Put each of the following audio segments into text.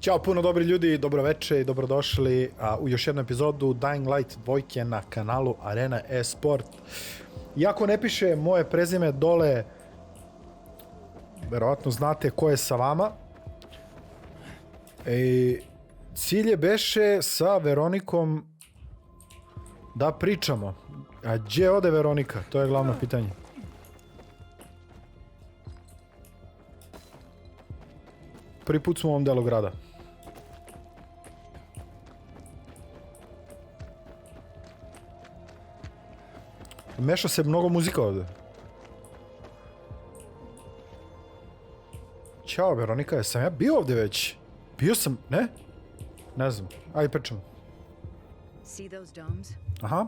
Ćao puno dobri ljudi, dobroveče i dobrodošli u još jednu epizodu Dying Light 2 na kanalu Arena Esport. Iako ne piše moje prezime dole, verovatno znate ko je sa vama. Cilj je beše sa Veronikom da pričamo. A gdje ode Veronika? To je glavno pitanje. Prvi put smo u ovom delu grada. Meša se mnogo muzika ovdje. Ćao Veronika, jesam ja bio ovdje već? Bio sam, ne? Ne znam, ajde pričam. See those domes? Aha.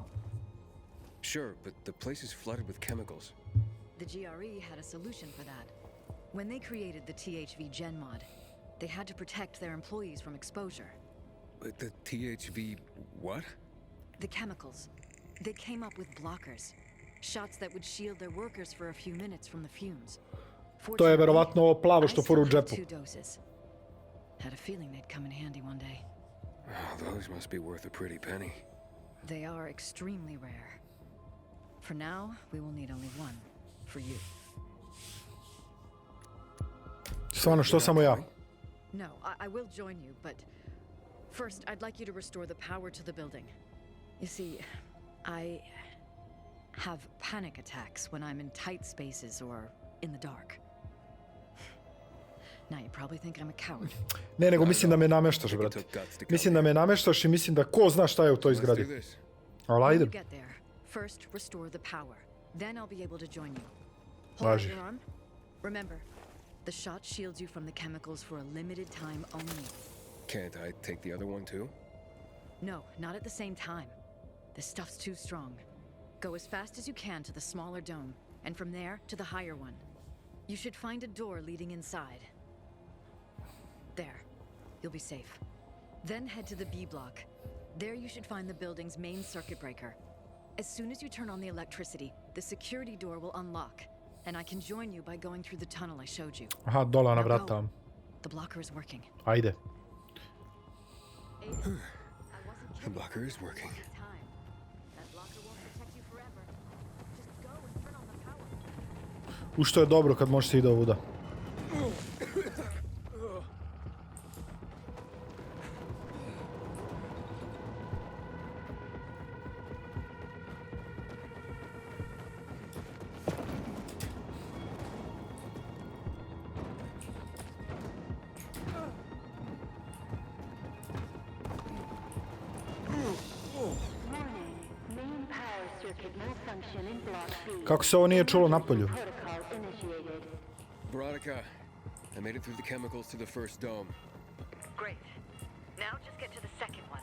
Sure, but the place is flooded with chemicals. The GRE had a solution for that. When they created the THV gen mod, they had to protect their employees from exposure. The THV what? The chemicals. They came up with blockers. Shots that would shield their workers for a few minutes from the fumes. To je verovatno ovo plavo što fura u džepu. Had a feeling they'd come in handy one day. Oh, those must be worth a pretty penny. They are extremely rare. For now, we will need only one. For you. Stvarno, što samo ja? No, I will join you, but first I'd like you to restore the power to the building. You see, I have panic attacks when I'm in tight spaces or in the dark. Now you probably think I'm a coward. Ne, nego mislim da me nameštaš, brate. Mislim da me nameštaš i mislim da ko zna šta je u toj zgradi. Ali idem. First, restore the power. Then I'll be able to join you. Važi. Hold your arm. Remember, the shot shields you from the chemicals for a limited time only. Can't I take the other one too? No, not at the same time. The stuff's too strong. Go as fast as you can to the smaller dome, and from there to the higher one. You should find a door leading inside. There. You'll be safe. Then head to the B block. There you should find the building's main circuit breaker. As soon as you turn on the electricity, the security door will unlock, and I can join you by going through the tunnel I showed you. Aha, dole na vrata. The blocker is working. Ajde. The blocker is working. U što je dobro kad možeš se ide ovuda. Kako se ovo nije čulo napolju? Veronica, I made it through the chemicals to the first dome. Great. Now just get to the second one.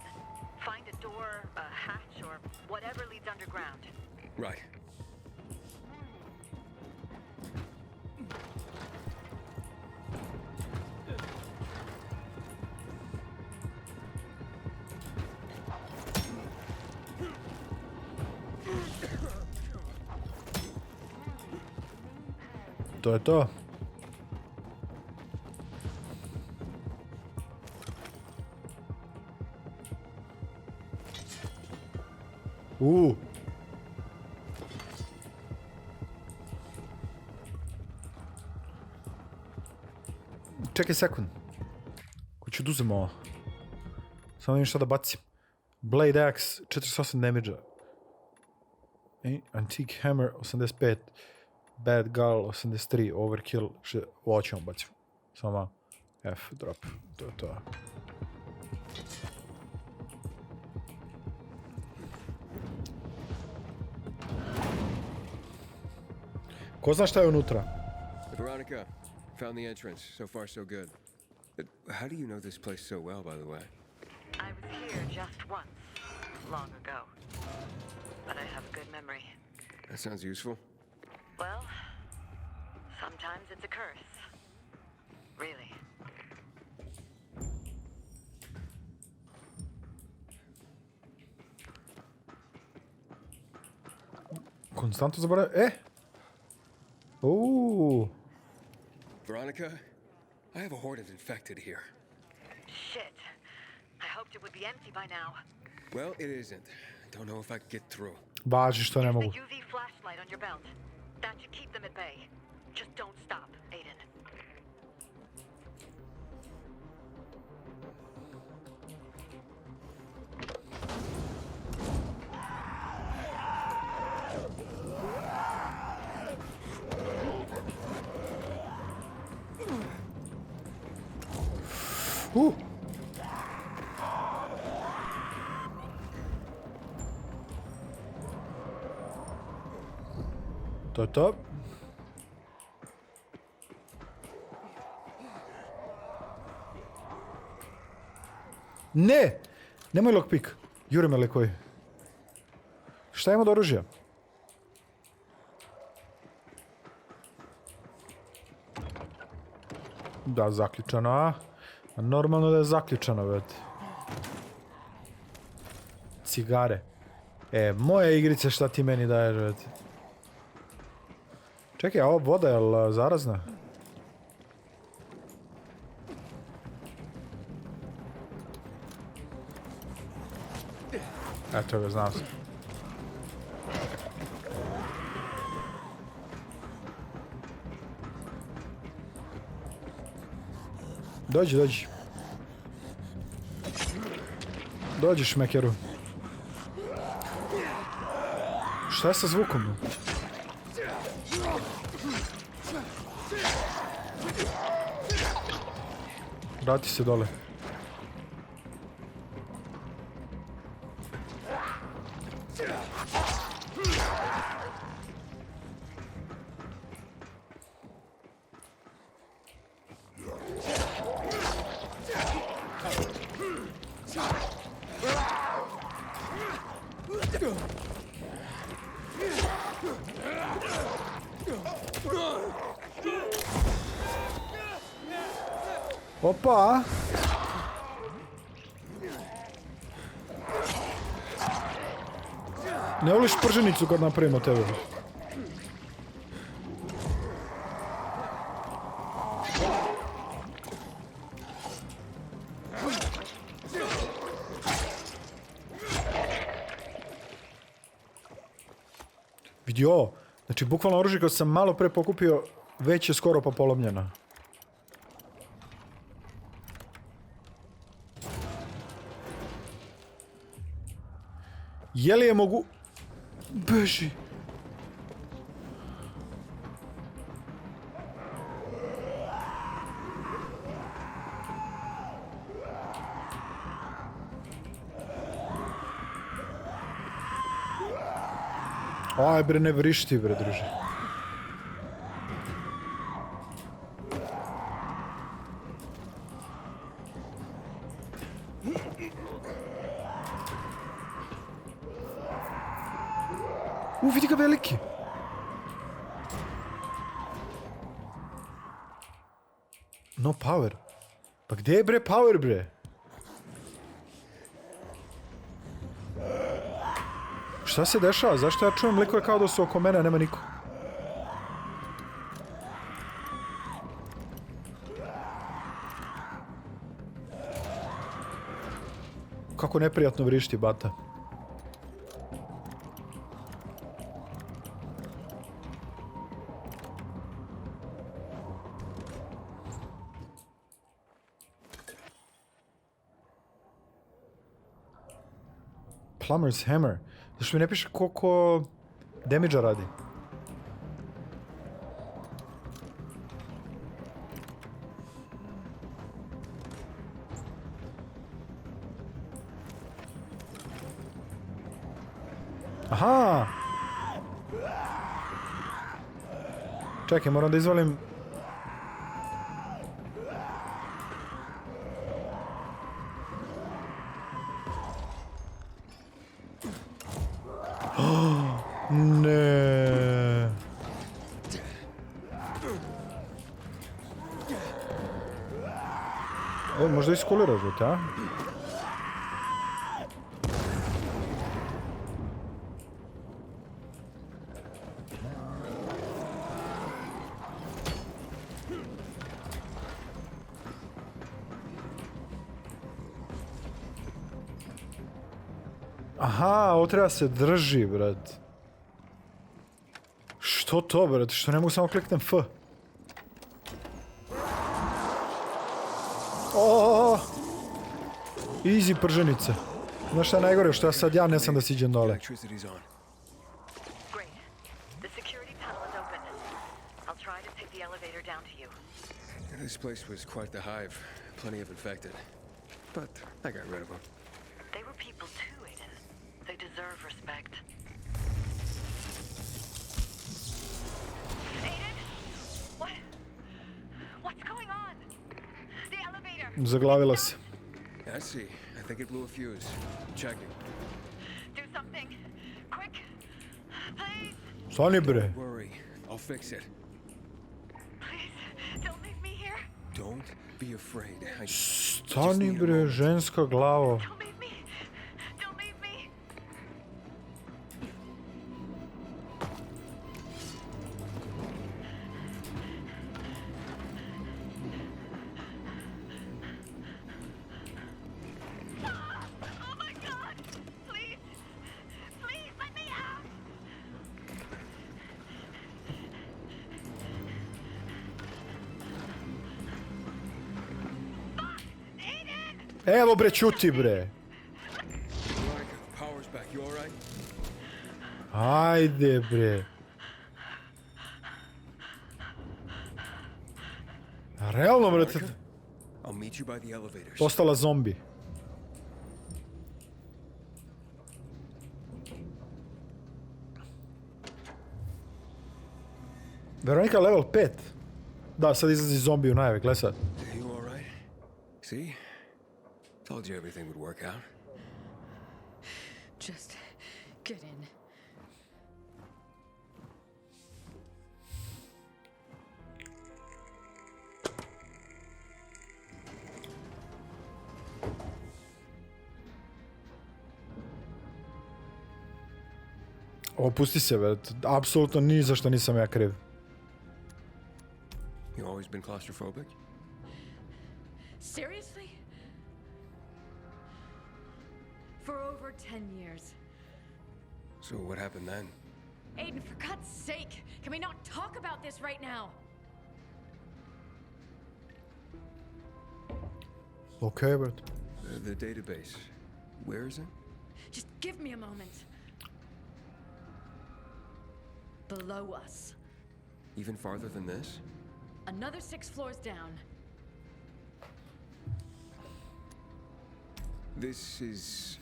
Find a door, a hatch, or whatever leads underground. Right. To je to. Čekaj sekund. Ko ću da uzem ovo? Samo vidim šta da bacim. Blade Axe, 48 damage-a. Antique Hammer, 85. Bad Gull, 83. Overkill, ovo ćemo bacim. Samo F, drop. To je to. Ko zna šta je unutra? Veronica, found the entrance. So far, so good. How do you know this place so well, by the way? I was here just once, long ago. But I have a good memory. That sounds useful. Well, sometimes it's a curse. Really. Konstantno zaboravim. Veronica, I have a horde of infected here. Shit. I hoped it would be empty by now. Well, it isn't. Don't know if I can get through. Važi što ne Use mogu. the UV flashlight on your belt. That should keep them at bay. Just don't stop, Aiden. To je to. Ne! Nemoj lockpick. Jure me likovi. Šta ima od oružja? Da, zaključano, a? Normalno da je zaključano, već. Cigare. Moja igrice šta ti meni daješ, već. Čekaj, a ovo voda je li zarazna? Eto ga, znam se. Dođi, dođi. Dođi, šmekeru. Šta je sa zvukom? Vrati se dole. Opa! Ne voliš prženicu kad napravimo tebe? Vidi ovo. Znači, bukvalno oružje koje sam malo pre pokupio, već je skoro pa polomljeno. Je li je mogu... Beži. Aj bre, ne vrišti bre, druže. Vidi ga veliki. No power. Pa gdje je bre power bre? Šta se dešava? Zašto ja čujem likove kao da su oko mene, a nema niko? Kako neprijatno vrišti, bata. Plumber's hammer. Zašto mi ne piše koliko damage-a radi? Aha! Čekaj, moram da izvalim... Ne. Možda iskuliraš žute, a? Aha, ovo treba se drži, brat. Što to, brat? Što ne mogu samo kliknem F? Oh! Easy prženice. Znaš šta je najgore? Što ja sad ne sam da siđem dole. Electricity's on. Great. The security tunnel is open. I'll try to take the elevator down to you. This place was quite the hive. Plenty of infected. But I got rid of them. They were people too, Aiden. They deserve respect. Aiden? What? What's going on? The elevator! Zaglavila se. I see. I think it blew a fuse. Checking. Do something. Quick. Please. Stani bre. Don't worry. I'll fix it. Please. Don't leave me here. Don't be afraid. I just Stani need a bre, moment. ženska glavo. Don't leave me. Don't leave me. Oh my God! Please. Please let me out. Aiden! Evo bre, čuti bre. Veronica, power's back. You all right? Ajde bre. Realno bre, I'll meet you by the elevators. postala zombi. Veronika level 5. Da, sad izlazi zombi u najavi, gledaj sad. Are you all right? See? Told you everything would work out. Just get in. Opusti se, bre. Apsolutno ni za što nisam ja kriv. You always been claustrophobic? Seriously? For over 10 years. So what happened then? Aiden, for God's sake, can we not talk about this right now? Okej, bre. The database. Where is it? Just give me a moment. Below us. Even farther than this? Another 6 floors down. This is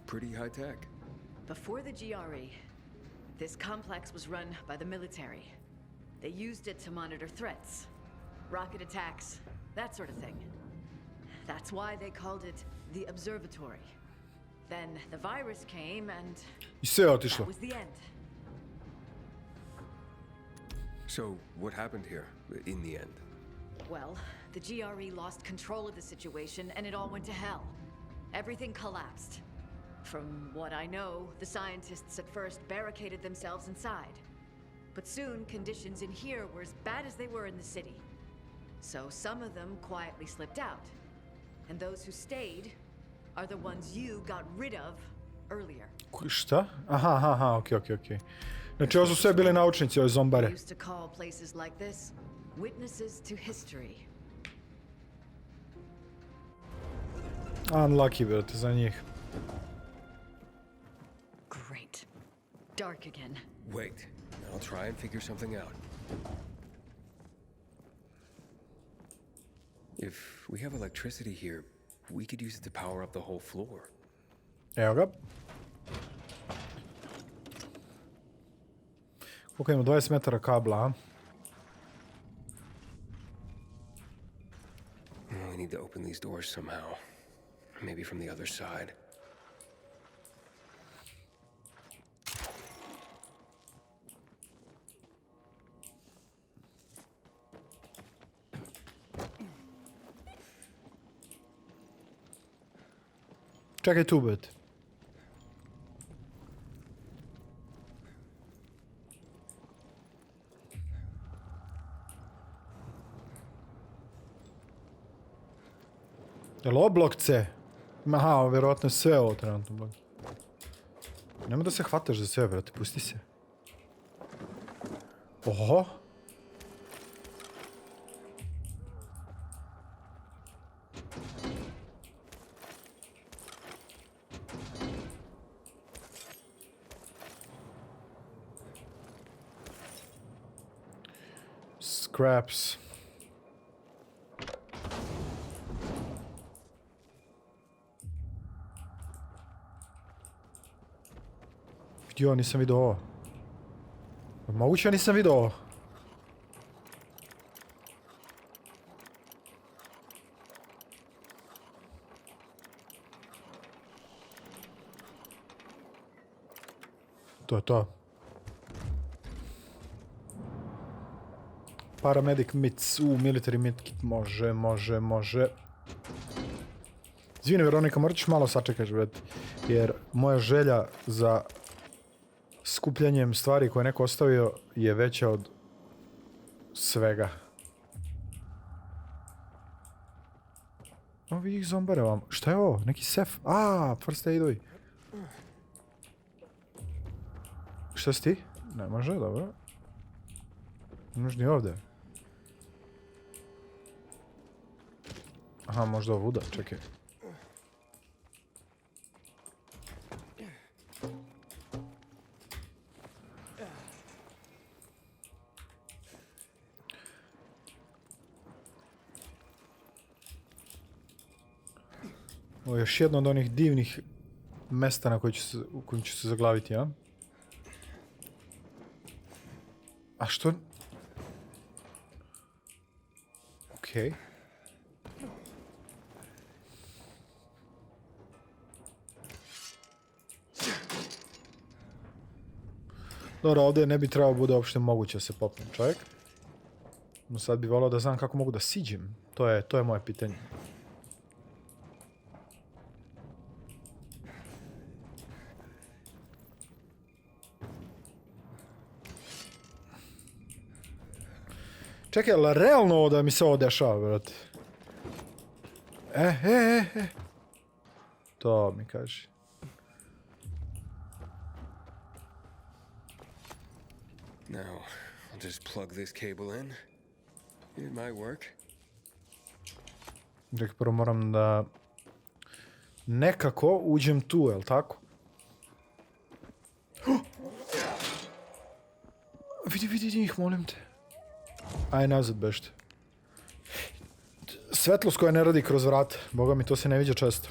pretty high tech. Before the GRE, this complex was run by the military. They used it to monitor threats, rocket attacks, that sort of thing. That's why they called it the observatory. Then the virus came and I sve je that otišlo. was the end. So what happened here in the end? Well, the GRE lost control of the situation and it all went to hell. Everything collapsed. From what I know, the scientists at first barricaded themselves inside. But soon, conditions in here were as bad as they were in the city. So some of them quietly slipped out. And those who stayed are the ones you got rid of earlier. Šta? Aha, okej. Znači, ovo su sve bili naučnici, ove We zombare. used to call places like this witnesses to history. Unlucky, brate, za njih. Great. Dark again. Wait, I'll try and figure something out. If we have electricity here, we could use it to power up the whole floor. Evo ga. Koliko ima? 20 metara kabla, a? We need to open these doors somehow. Maybe from the other side. Čekaj tu, brate. Jel ovo blok C? Aha, vjerojatno je sve ovo trenutno blok. Nema da se hvataš za sve, brate, pusti se. Oho. Scraps. Jo, nisam vidio ovo. Moguće ja nisam vidio ovo. To je to. Paramedic mits, military medkit, može. Izvini, Veronika, morat ćeš malo sačekaš, brate. Jer moja želja za skupljanjem stvari koje neko ostavio je veća od svega. O, vidi ih zombare vam. Šta je ovo? Neki sef? First aidovi. Šta si ti? Ne može, dobro. Ne može ni ovdje. Aha, možda ovuda, čekaj. Ovo je još jedno od onih divnih mesta na u kojim ću se zaglaviti, ja? A što? Okej. Dobro, ovdje ne bi trebalo bude uopšte moguće da se popnem čovjek. No sad bi volao da znam kako mogu da siđem. To je moje pitanje. Čekaj, ali realno ovo da mi se ovo dešava, brate? To mi kaži. Now, I'll just plug this cable in. It might work. Čekaj, prvo moram da nekako uđem tu, jel tako? Vidi njih, molim te. Aj, nazad bešte. Svetlost koja ne radi kroz vrata. Boga mi, to se ne viđa često.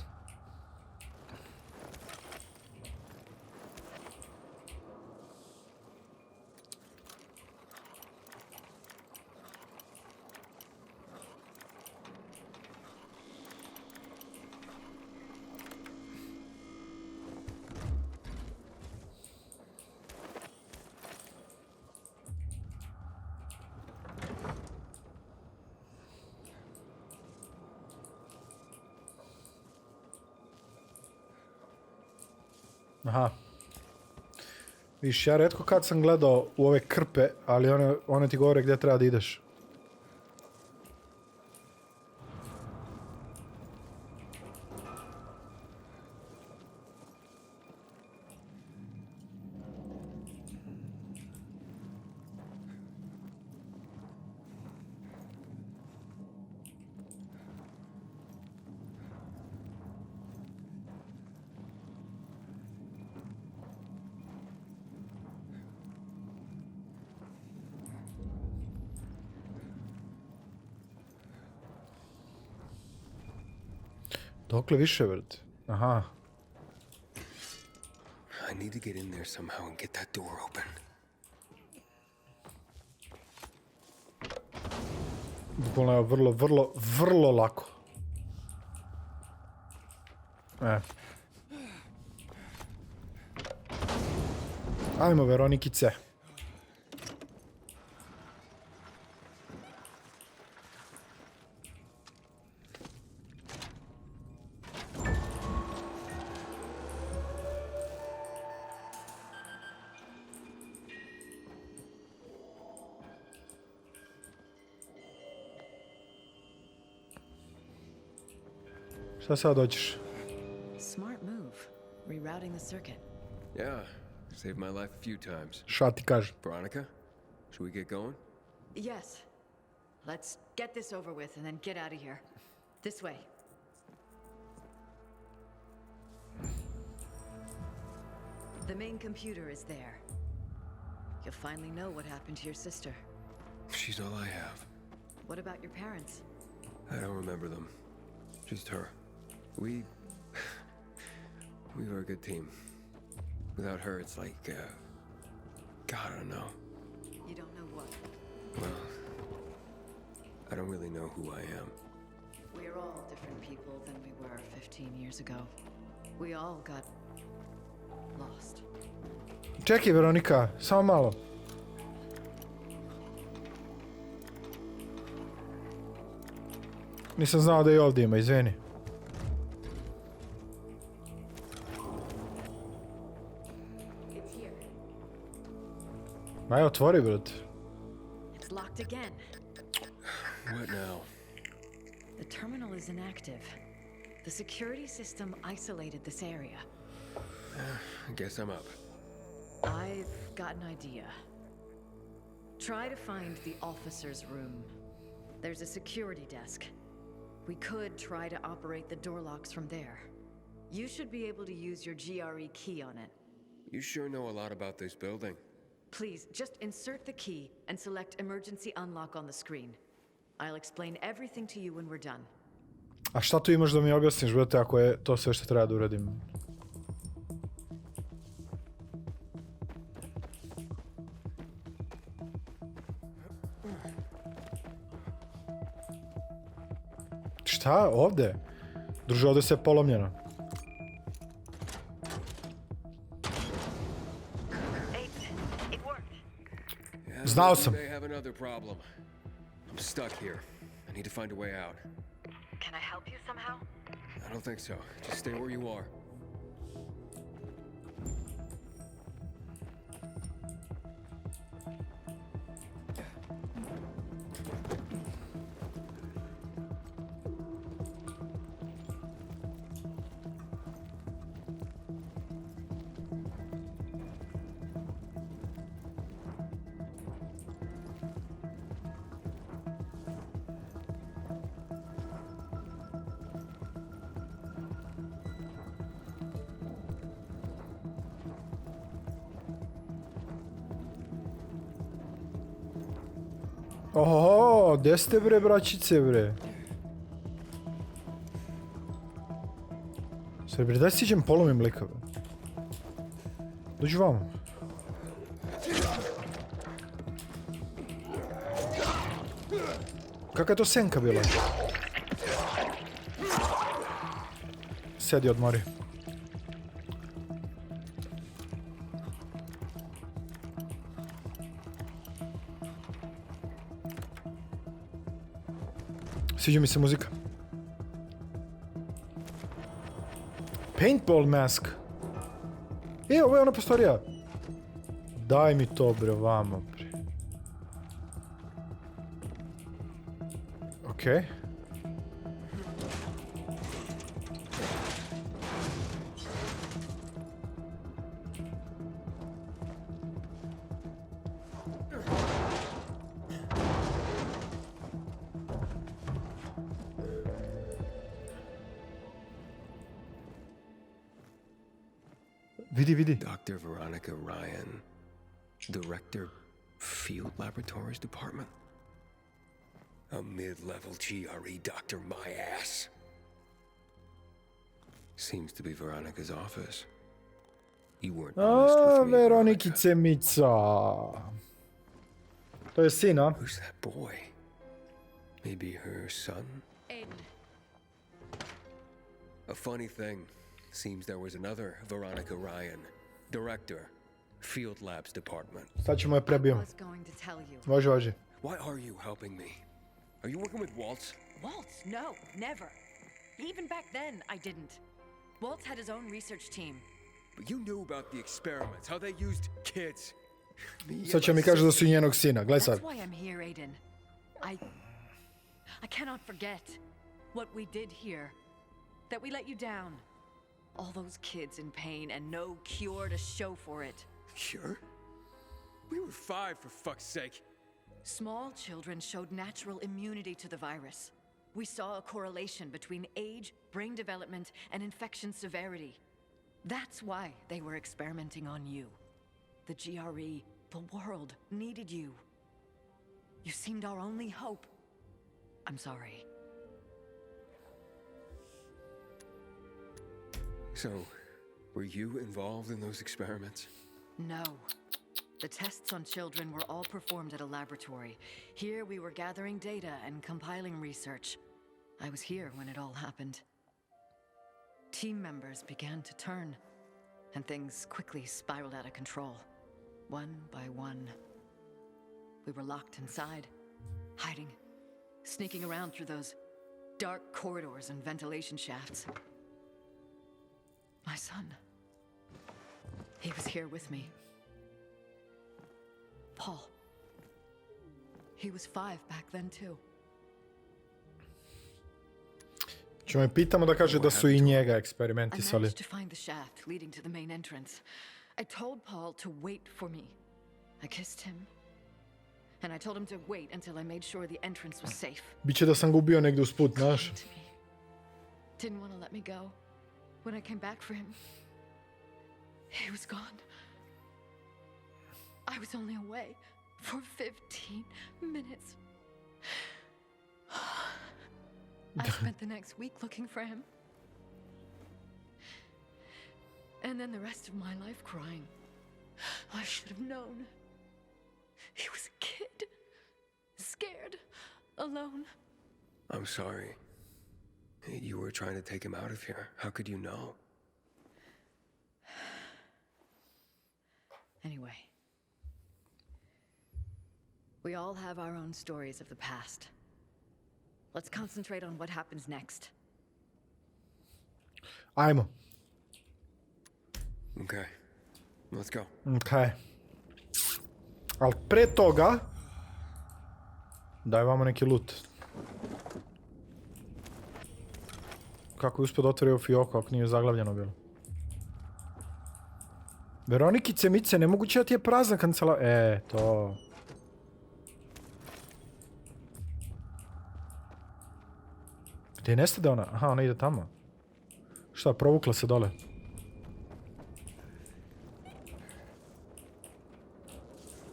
Aha. Viš, ja retko kad sam gledao u ove krpe, ali one ti govore gdje treba da ideš. Dokle više, brate? Aha. I need to get in there somehow and get that door open. Bukvalno je vrlo lako. Ajmo, Veronikice. Šta sad dođeš? Smart move, rerouting the circuit. Yeah, saved my life a few times. Šta ti kaže? Veronica, should we get going? Yes. Let's get this over with and then get out of here. This way. The main computer is there. You'll finally know what happened to your sister. She's all I have. What about your parents? I don't remember them. Just her. We were a good team. Without her, it's like, God, I don't know. You don't know what? Well, I don't really know who I am. We're all different people than we were 15 years ago. We all got lost. Čekaj, Veronika, samo malo. Nisam znao da i ovdje ima, izvini. It's here. Aj, otvori, brate. It's locked again. What now? The terminal is inactive. The security system isolated this area. I guess I'm up. I've got an idea. Try to find the officer's room. There's a security desk. We could try to operate the door locks from there. You should be able to use your GRE key on it. You sure know a lot about this building. Please, just insert the key and select emergency unlock on the screen. I'll explain everything to you when we're done. A šta tu imaš da mi objasniš, brate, ako je to sve što treba da uradim? Šta? Ovde? Druže, ovde se je polomljeno. Znao sam. They have another problem. I'm stuck here. I need to find a way out. Can I help you somehow? I don't think so. Just stay where you are. Oho, gde ste bre, braćice bre? Sve bre, daj si iđem polomim lika bre. Dođi vamo. Kakva je to senka bila? Sedi, odmori. Sviđa mi se muzika. Paintball mask. Ovo je ona prostorija. Daj mi to bre, vamo bre. Okej. Vidi. Dr. Veronica Ryan, Director, Field Laboratories Department. A mid-level GRE doctor, my ass. Seems to be Veronica's office. You weren't honest with me, Veronica. Veronikice Mica. To je sin, a? Who's that boy? Maybe her son? Aiden. A funny thing. Seems there was another Veronica Ryan, Director, Field Labs Department. Sad ćemo je prebijem. I was going to tell you. Može. Why are you helping me? Are you working with Waltz? Waltz? No, never. Even back then, I didn't. Waltz had his own research team. But you knew about the experiments, how they used kids. Sad će mi kaže da su i njenog sina. Gledaj sad. That's why I'm here, Aiden. I cannot forget what we did here. That we let you down. All those kids in pain and no cure to show for it. Cure? We were 5, for fuck's sake. Small children showed natural immunity to the virus. We saw a correlation between age, brain development, and infection severity. That's why they were experimenting on you. The GRE, the world, needed you. You seemed our only hope. I'm sorry. So, were you involved in those experiments? No. The tests on children were all performed at a laboratory. Here we were gathering data and compiling research. I was here when it all happened. Team members began to turn, and things quickly spiraled out of control, one by one. We were locked inside, hiding, sneaking around through those dark corridors and ventilation shafts. My son, he was here with me. Paul. He was 5 back then too. Ćemo je pitamo da kaže da su i njega I eksperimentisali. managed to find the shaft leading to the main entrance. I told Paul to wait for me. I kissed him. And I told him to wait until I made sure the entrance was safe. Biće da sam ga ubio negdje usput, znaš. To me. Didn't want to let me go. When I came back for him, he was gone. I was only away for 15 minutes. I spent the next week looking for him. And then the rest of my life crying. I should have known. He was a kid. Scared. Alone. I'm sorry. You were trying to take him out of here. How could you know? Anyway. We all have our own stories of the past. Let's concentrate on what happens next. Ajmo. Okay. Let's go. Ok. Ali pre toga, daj vamo neki loot. Kako je uspio da otvori ovu fioku ako nije zaglavljeno bilo? Veronikice, Mice, nemoguće da ti je prazna kancelarija. To... Gdje nestade ona? Aha, ona ide tamo. Šta, provukla se dole?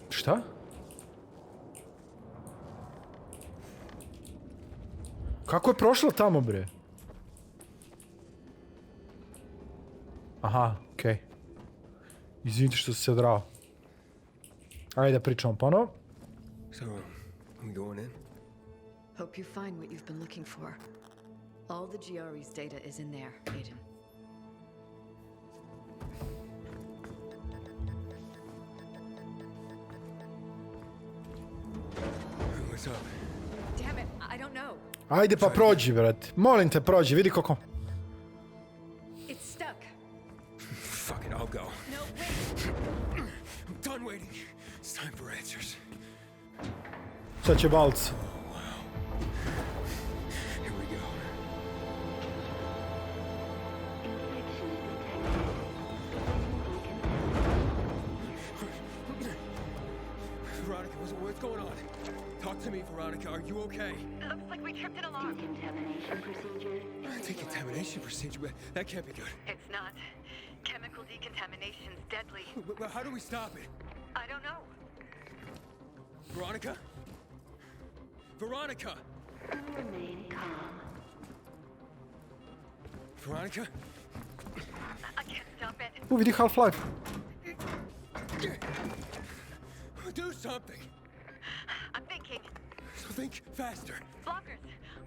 Šta? Kako je prošla tamo, bre? Aha, okej. Izvinite što se drao. Ajde da pričamo ponovo. So, we going in? Hope you find what you've been looking for. All the GRE's data is in there, Aiden. What's up? Damn it, I don't know. Ajde pa prođi, brate. Molim te, prođi, vidi kako... It's stuck. Fuck it, I'll go. No, wait. I'm done waiting. It's time for answers. Sad će balc. Here we go. Veronica, what's going on? Talk to me, Veronica. Are you okay? Looks like we tripped it along. Decontamination procedure. Decontamination procedure? But that can't be good. It's not. Chemical decontamination's deadly. But how do we stop it? I don't know. Veronica? Veronica! Remain calm. Veronica? I can't stop it. Vidi Half-Life. Do something! I'm thinking. So think faster. Blockers.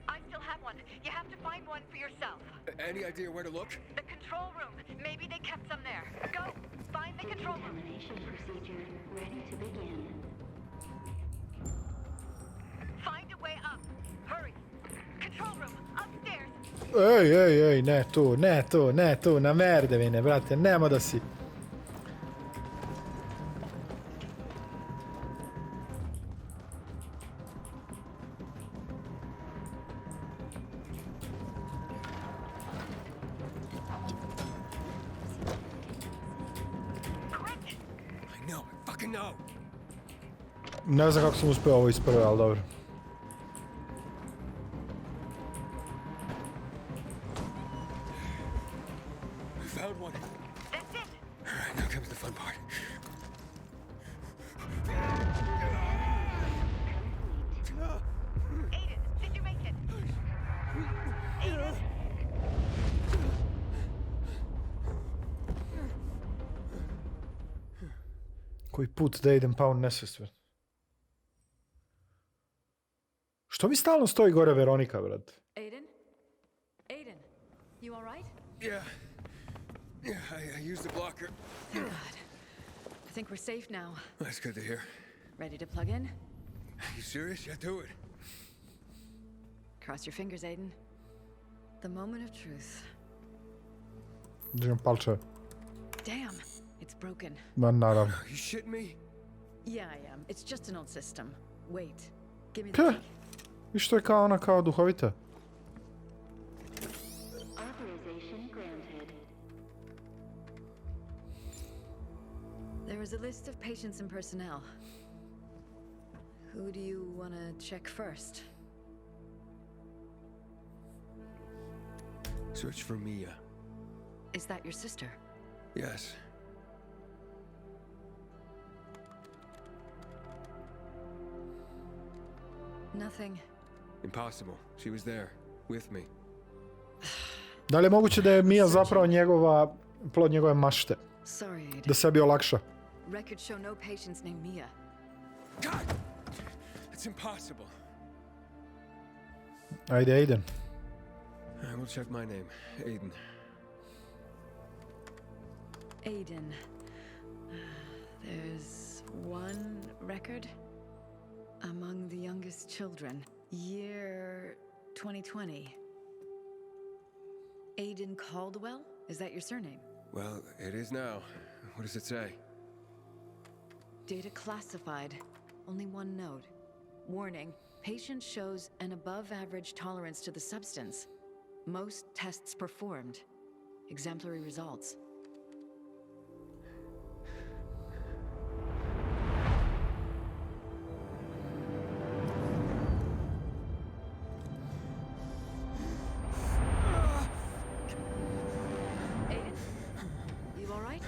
I still have one. You have to find one for yourself. Any idea where to look? The control room. Maybe they kept some there. Go. Find the control room. Decontamination procedure ready to begin. Find a way up. Hurry. Control room. Upstairs. Ej, ne tu, na merdevine, brate, nemo da si. fucking know. Ne znam kako sam uspeo ovo iz prve, ali dobro. Found one. That's it! Alright, now comes the fun part. Aiden, did you make it? Aiden? Koji put da idem pound nesvestan. Što mi stalno stoji gore Veronika, brat? Aiden? Aiden, you all right? Yeah. Yeah, I used the blocker. Thank God. I think we're safe now. That's good to hear. Ready to plug in? You serious? Yeah, do it. Cross your fingers, Aiden. The moment of truth. Držim palče. Damn, it's broken. Ma naravno. Are you shitting me? Yeah, I am. It's just an old system. Wait. Give me the Peh. key. Viš to je kao ona kao duhovita. Authorization granted. There is a list of patients and personnel. Who do you want to check first? Search for Mia. Is that your sister? Yes. Nothing. Impossible. She was there, with me. Da li je moguće da je Mia zapravo njegova, plod njegove mašte? Sorry, Aiden. Da sebi olakša. Records show no patients named Mia. God! It's impossible. Ajde, Aiden. I will check my name. Aiden. Aiden. There's one record among the youngest children. Year 2020. Aiden Caldwell? Is that your surname? Well, it is now. What does it say? Data classified. Only one note. Warning. Patient shows an above-average tolerance to the substance. Most tests performed. Exemplary results. Aiden? You all right?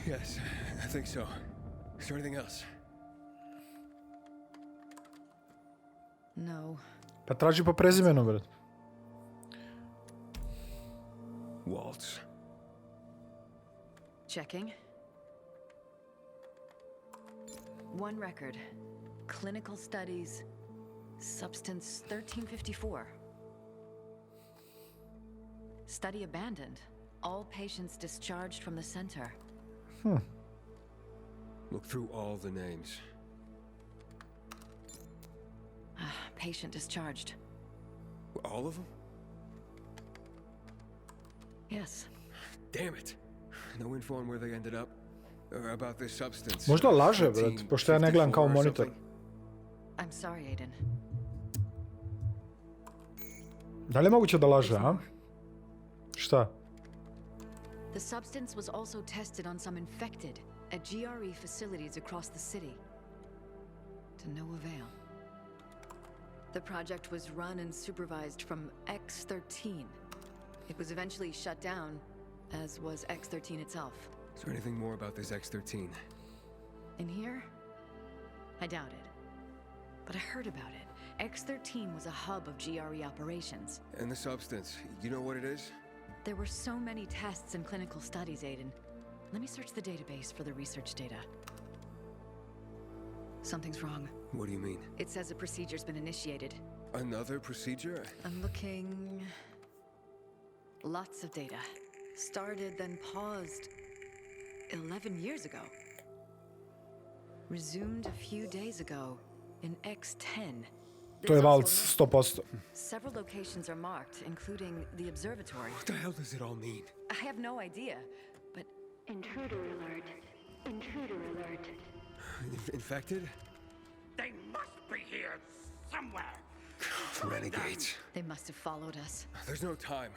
Yes, I think so. Is there anything else? No. Pa traži po prezimenu, brat. Waltz. Checking. One record. Clinical studies. Substance 1354. Study abandoned. All patients discharged from the center. Look through all the names. Patient discharged. All of them? Yes. Damn it. No info on where they ended up? Or about this substance? Možda laže, brat, pošto ja ne gledam kao 1354 or monitor. something? I'm sorry, Aiden. Da li je moguće da laže, a? Šta? The substance was also tested on some infected at GRE facilities across the city. To no avail. The project was run and supervised from X-13. It was eventually shut down, as was X-13 itself. Is there anything more about this X-13? In here? I doubt it. But I heard about it. X-13 was a hub of GRE operations. And the substance, you know what it is? There were so many tests and clinical studies, Aiden. Let me search the database for the research data. Something's wrong. What do you mean? It says a procedure's been initiated. Another procedure? I'm looking... Lots of data. Started, then paused 11 years ago. Resumed a few days ago in X10. To je There's Valc, also 100%. several locations are marked, including the observatory. What the hell does it all mean? I have no idea, but Intruder alert. Intruder alert. Infected? They must be here somewhere. Renegades. they must have followed us. There's no time.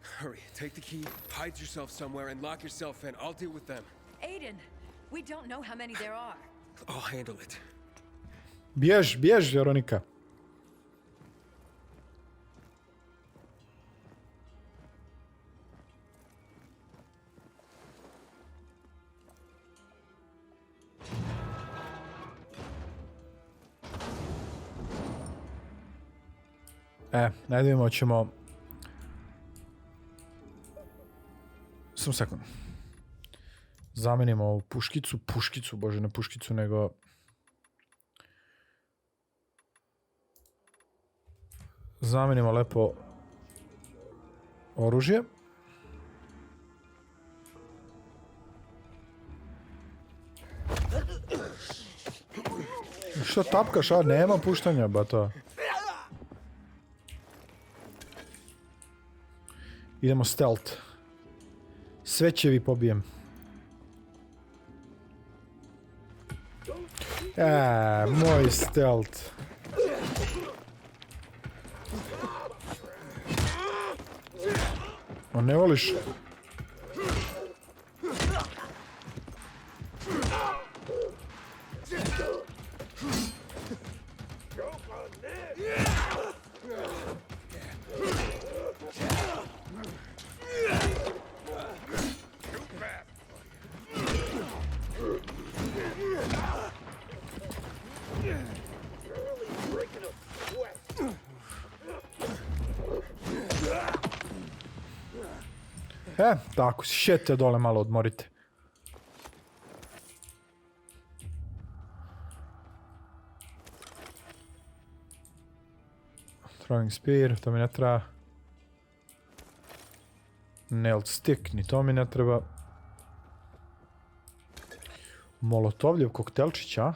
Hurry, take the key, hide yourself somewhere, and lock yourself in. I'll deal with them. Aiden, We don't know how many there are. I'll handle it. Bjež, bjež, Veronika. Ne vidimo, ćemo... Samo sekund. Zamenimo ovu puškicu, bože, ne puškicu, nego... Zamenimo lepo oružje. Što tapkaš, a nema puštanja, bato. Idemo stealth. Sve će vi pobijem. Moj stealth. O, ne voliš? Tako, šete dole malo odmorite. Throwing spear, to mi ne treba. Nailed stick, ni to mi ne treba. Molotovljev koktelčić, a?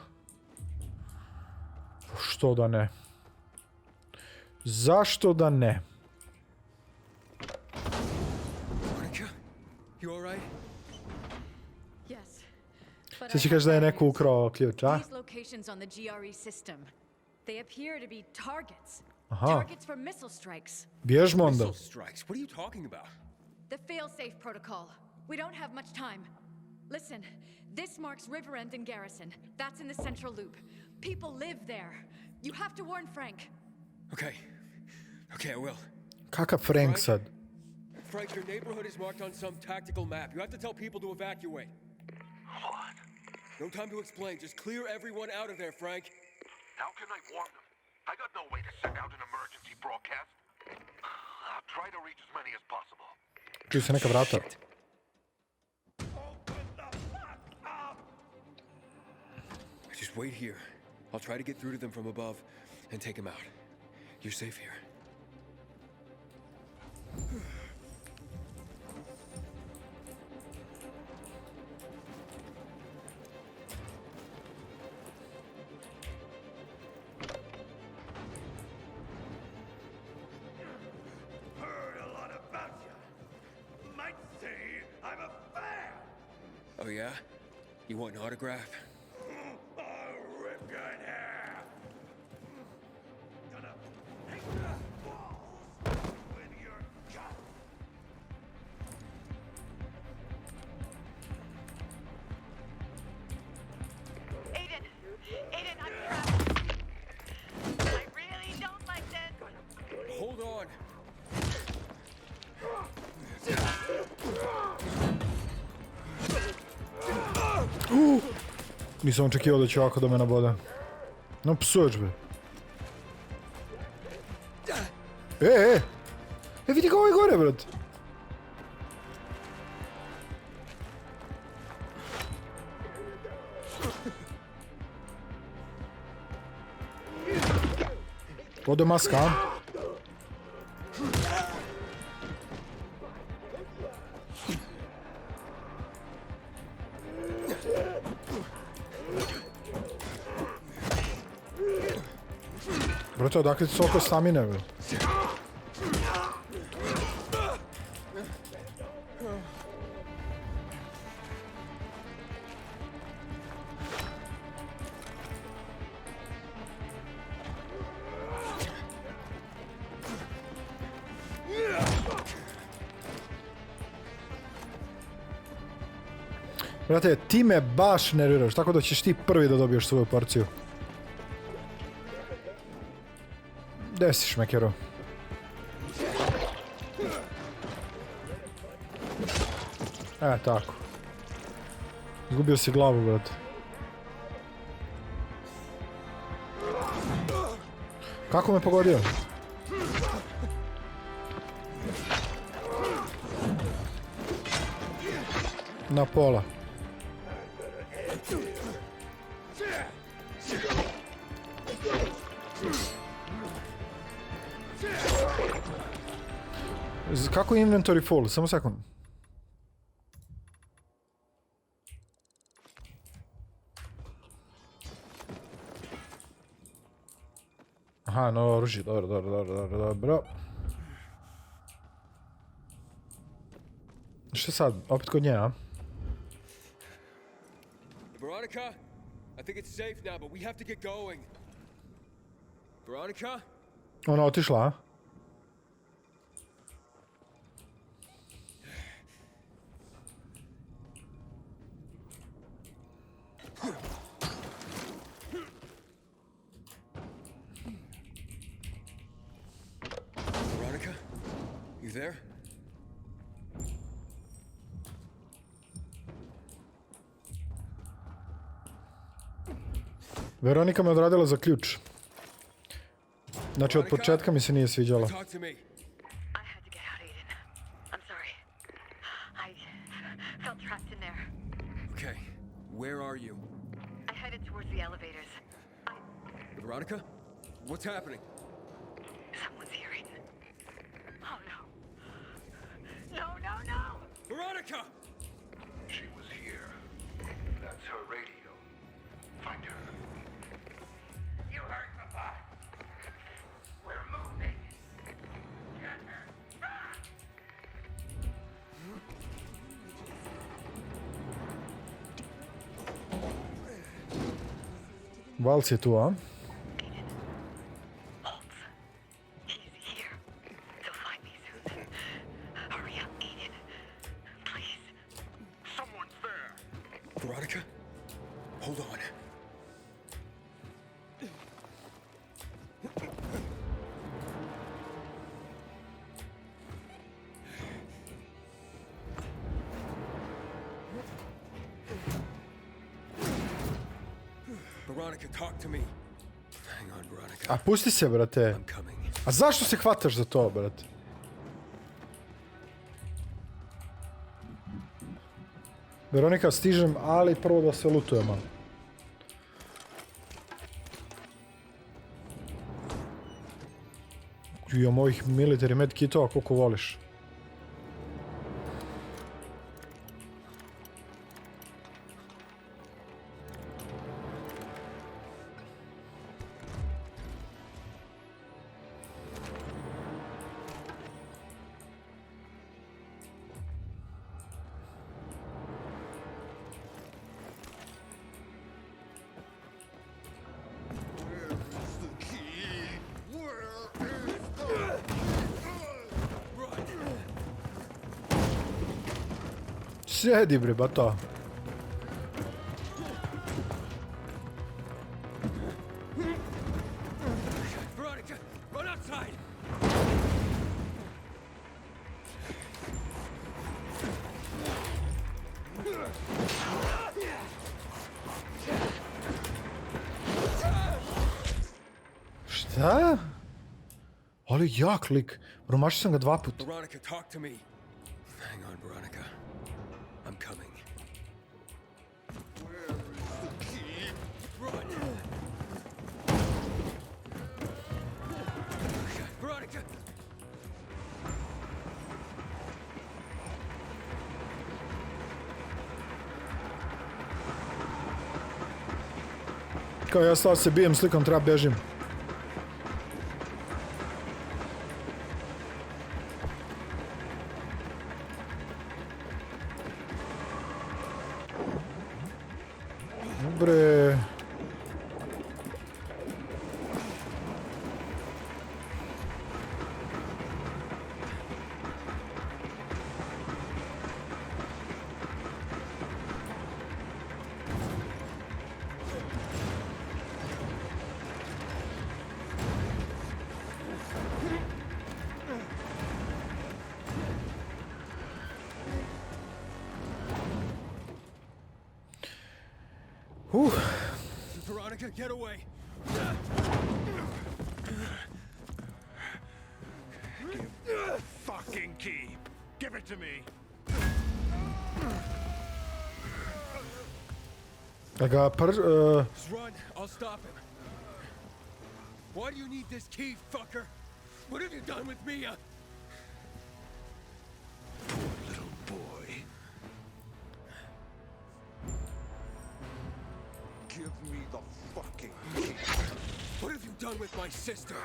Što da ne? Zašto da ne? Sad će kaži da je neko ukrao ključ, a? Aha. Bježmo onda. The fail-safe protocol. We don't have much time. Listen, this marks Riverend and Garrison. That's in the central loop. People live there. You have to warn Frank. Okay, I will. Kakav Frank sad? Frank, your neighborhood is marked on some tactical map. You have to tell people to evacuate. What? No time to explain. Just clear everyone out of there, Frank. How can I warn them? I got no way to send out an emergency broadcast. I'll try to reach as many as possible. Čuju se neka vrata. Just wait here. I'll try to get through to them from above and take them out. You're safe here. Oh yeah? You want an autograph? I'll rip you in half. Gonna make your balls with your gun. Aiden, I'm trapped. I really don't like this. Hold on. Nisam očekivao da će ovako da me nabode. No, psuješ be. Vidi ga ovaj gore, brat. Ode maska, a? Brate, odakle ti toliko stamine, bre? Brate, ti me baš nerviraš, tako da ćeš ti prvi da dobiješ svoju porciju. Gde si, šmekeru? Tako. Izgubio si glavu, brate. Kako me pogodio? Na pola. Kako je inventory full? Samo sekund. Aha, novo oružje. Dobro. Šta sad? Opet kod nje, a? Veronica? I think it's safe now, but we have to get going. Veronica? Ona otišla, a? Veronica? You there? Veronika me odradila za ključ. Znači, od početka mi se nije sviđala. Talk to me. I had to get out, Aiden. I'm sorry. I felt trapped in there. Okay, where are you? I headed towards the elevators. Veronica? What's happening? Someone's here, Aiden. Oh no. No. Veronica! She was here. That's her radio. Find her. You heard Papa. We're moving. Get her. Valc je tu, a? He's here. They'll find me soon. Hurry up, Aiden. Please. Someone's there. Veronica? Hold on. Veronica, talk to me. Hang on, Veronica. A pusti se, brate. I'm coming. A zašto se hvataš za to, brate? Veronika, stižem, ali prvo da se lutujemo. Imam ovih military medkitova koliko voliš. Sjedi, bre, bato. Veronica, run outside! Šta? Ali jak lik. Promašio sam ga 2 puta. Veronica, talk to me. Hang on, Veronica. I'm coming. Where is the key? Run! Veronica! Kao ja stao se bijem slikom, treba bežim. Dobre. Veronica, get away! Fucking key! Give it to me! Da ga Just run, I'll stop him. Why do you need this key, fucker? What have you done with Mia? Little boy. Give me the fucking key. What have you done with my sister?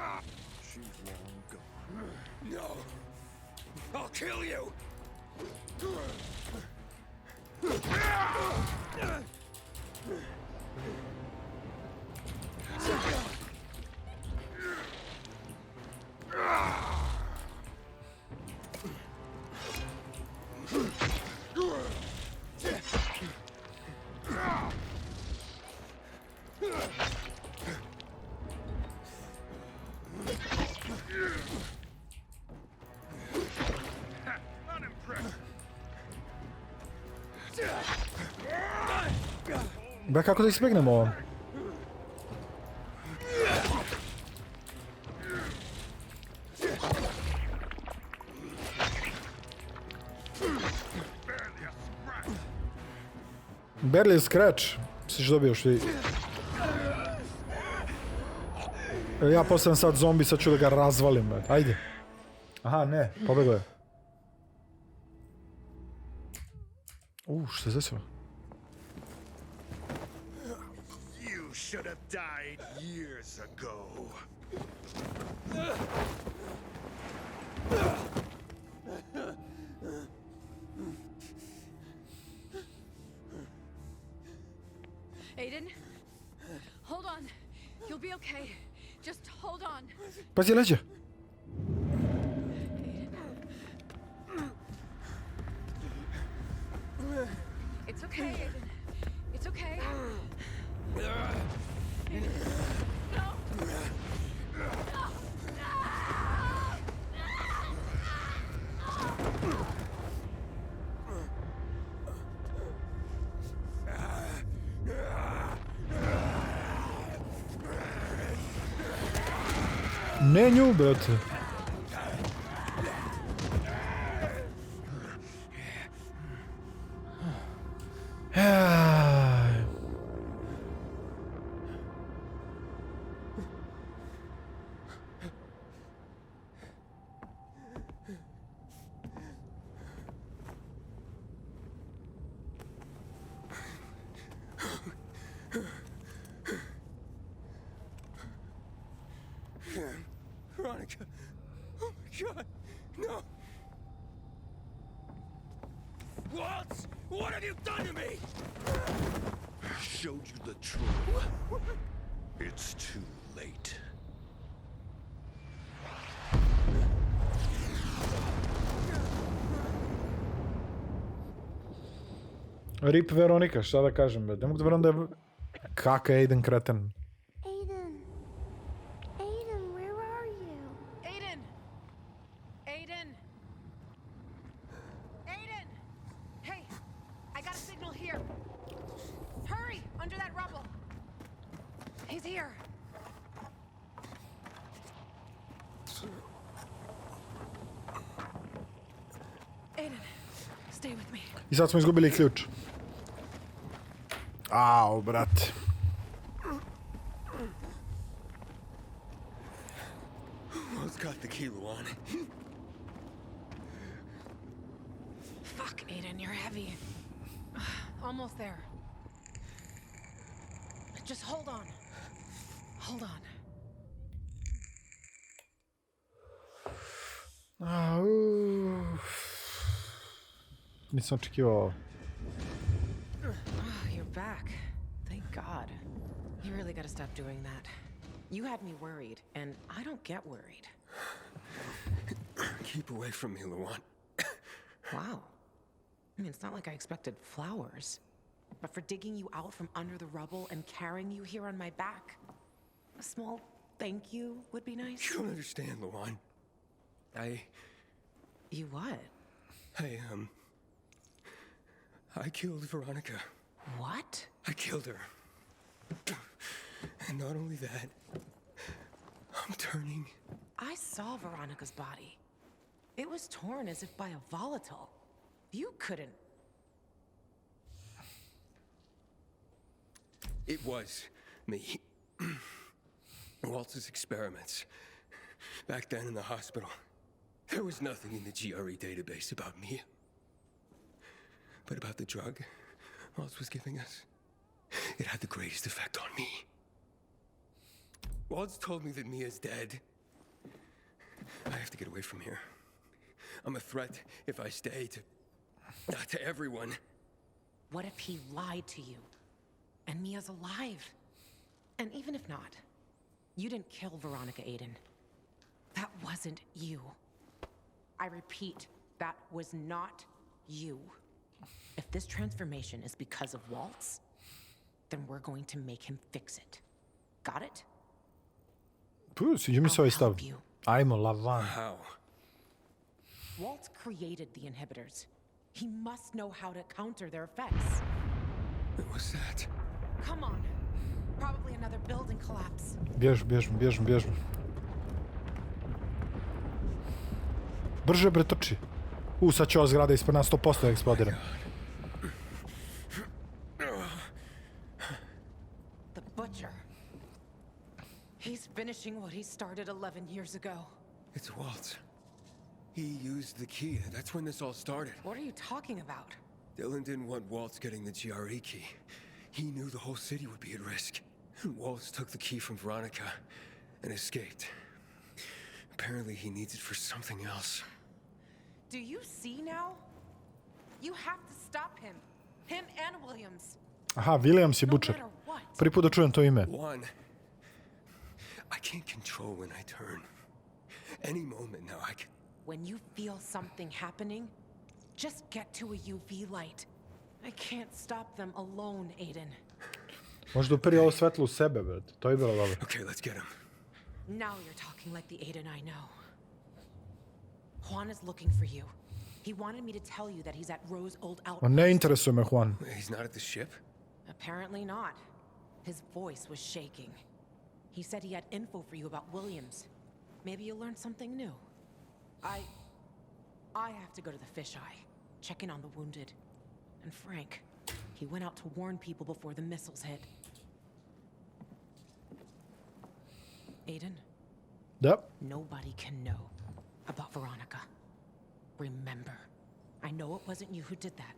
She's long gone. No! I'll kill you! Ba kako da izbjegnemo ovo? Barely a scratch. Si dobio što ja postavim sad zombi, sad ću da ga razvalim. Ajde. Aha, ne, pobegao je. Što je desilo? You should have died years ago. Aiden? Hold on. You'll be okay. Just hold on. Pazi leđa. It's okay, Aiden. It's okay. No! Ne nju, brate. Veronica! Oh my god! No! Waltz! What have you done to me? I showed you the truth. It's too late. Rip Veronika, šta da kažem, ne mogu da verujem da je... Kaka je Aiden kreten. Aiden. Aiden, where are you? Aiden! Aiden! Aiden! Hey! I got a signal here. Hurry! Under that rubble. He's here. Aiden, stay with me. I sad smo izgubili ključ. Au, brate. Who's got the key, Luan? Fuck, Aiden, you're heavy. Almost there. Just hold on. Hold on. Nisam očekivao. You're back. Thank God. You really gotta stop doing that. You had me worried, and I don't get worried. Keep away from me, Luan. Wow. I mean, it's not like I expected flowers. But for digging you out from under the rubble and carrying you here on my back, a small thank you would be nice. You don't understand, Luan. You what? I killed Veronica. What? I killed her. And not only that, I'm turning. I saw Veronica's body. It was torn as if by a volatile. You couldn't. It was me. Waltz's experiments. Back then in the hospital, there was nothing in the GRE database about Mia. But about the drug Waltz was giving us, it had the greatest effect on me. Waltz told me that Mia's dead. I have to get away from here. I'm a threat if I stay to everyone. What if he lied to you? And Mia's alive? And even if not, you didn't kill Veronica, Aiden. That wasn't you. I repeat, that was not you. If this transformation is because of Waltz, then we're going to make him fix it. Got it? Sviđa mi se ovaj stav. help you. Ajmo, lavan. How? Waltz created the inhibitors. He must know how to counter their effects. What's that? Come on. Probably another building collapse. Bježim. Brže bre, trči. Sad će ova zgrada ispred nas 100% eksplodira. The butcher. He's finishing what he started 11 years ago. It's Waltz. He used the key. That's when this all started. What are you talking about? Dylan didn't want Waltz getting the GRE key. He knew the whole city would be at risk. Waltz took the key from Veronica and escaped. Apparently he needs it for something else. Do you see now? You have to stop him. Him and Williams. Aha, Williams je No bučar. matter what. Prvi put da čujem to ime. One, I can't control when I turn. Any moment now I can... When you feel something happening, just get to a UV light. I can't stop them alone, Aiden. Možda uperi ovo svetlo u sebe, brate. To je bilo dobro. Okay, let's get him. Now you're talking like the Aiden I know. Juan is looking for you. He wanted me to tell you that he's at Rose Old Ma Outpost. ne interesuje me Juan. He's not at the ship? Apparently not. His voice was shaking. He said he had info for you about Williams. Maybe you'll learn something new. I have to go to the fisheye, check in on the wounded. And Frank, he went out to warn people before the missiles hit. Aiden? Da. Nobody can know about Veronica. Remember, I know it wasn't you who did that.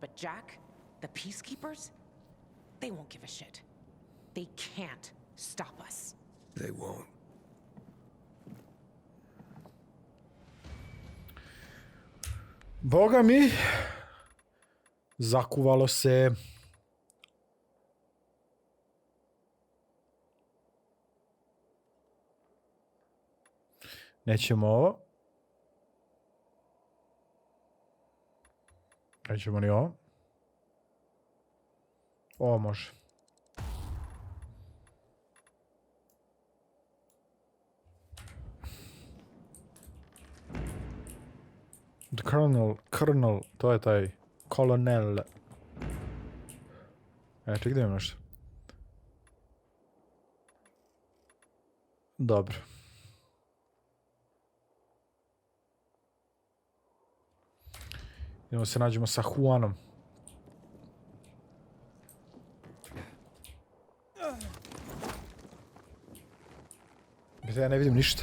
But Jack, the peacekeepers, they won't give a shit. They can't stop us. They won't. Boga mi. Zakuvalo se. Nećemo ovo. Nećemo ni ovo. Ovo može. The Colonel, to je taj kolonel. Ček, gdje imam nešto? Dobro. Idemo se nađemo sa Juanom. Ja ne vidim ništa.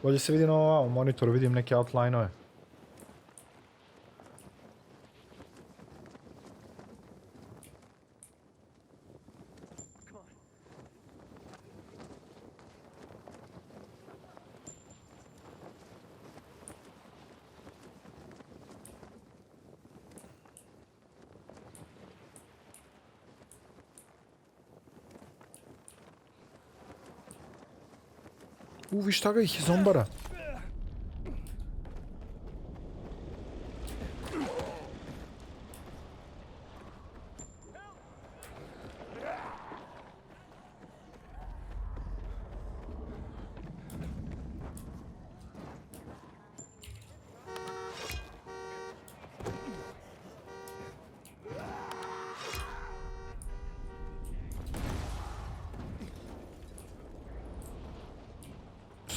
Bolje se vidi na ovom monitoru, vidim neke outline-ove. Viš šta ga ih iz ombara.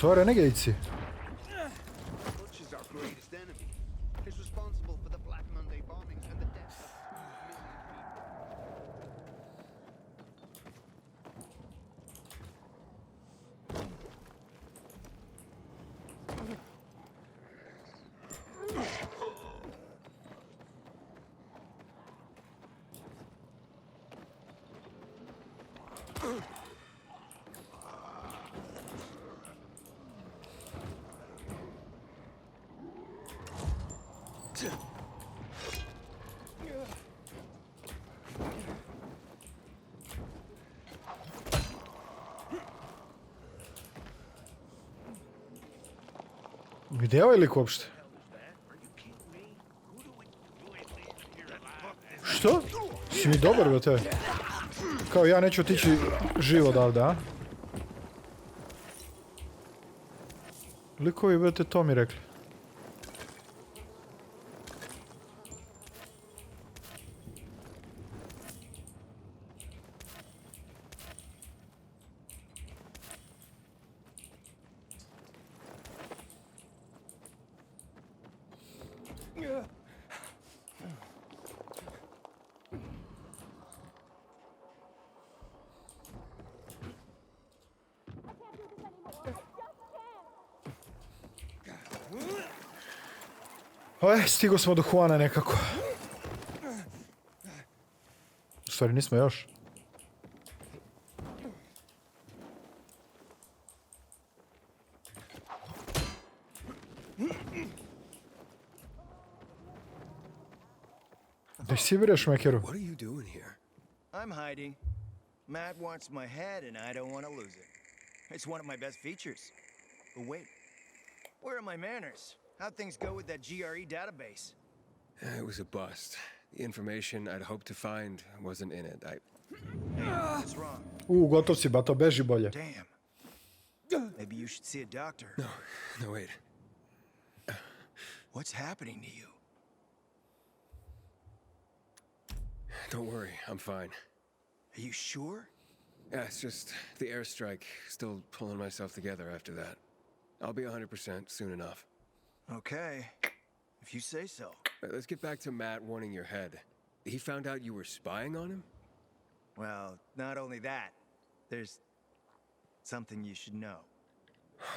Su ovo renegadici? Butch is our greatest enemy. He's responsible for the Black Monday bombings and the deaths of Gdje je ovaj lik uopšte? Što? Si mi dobar, brate? Kao ja neću otići živo odavde, a? Likovi, brate, to mi rekli. Stigo smo do Juana nekako. U stvari nismo još. Da si bereš, Mekeru? What are you doing here? I'm hiding. Matt wants my head and I don't want to lose it. It's one of my best features. But wait, where are my manners? How'd things go with that GRE database? It was a bust. The information I'd hoped to find wasn't in it. Hey, what's wrong? Gotov si, bato, beži bolje. Damn. Maybe you should see a doctor. No, wait. What's happening to you? Don't worry, I'm fine. Are you sure? Yeah, it's just the airstrike. Still pulling myself together after that. I'll be 100% soon enough. Okay, if you say so. Let's get back to Matt wanting your head. He found out you were spying on him? Well, not only that, there's something you should know.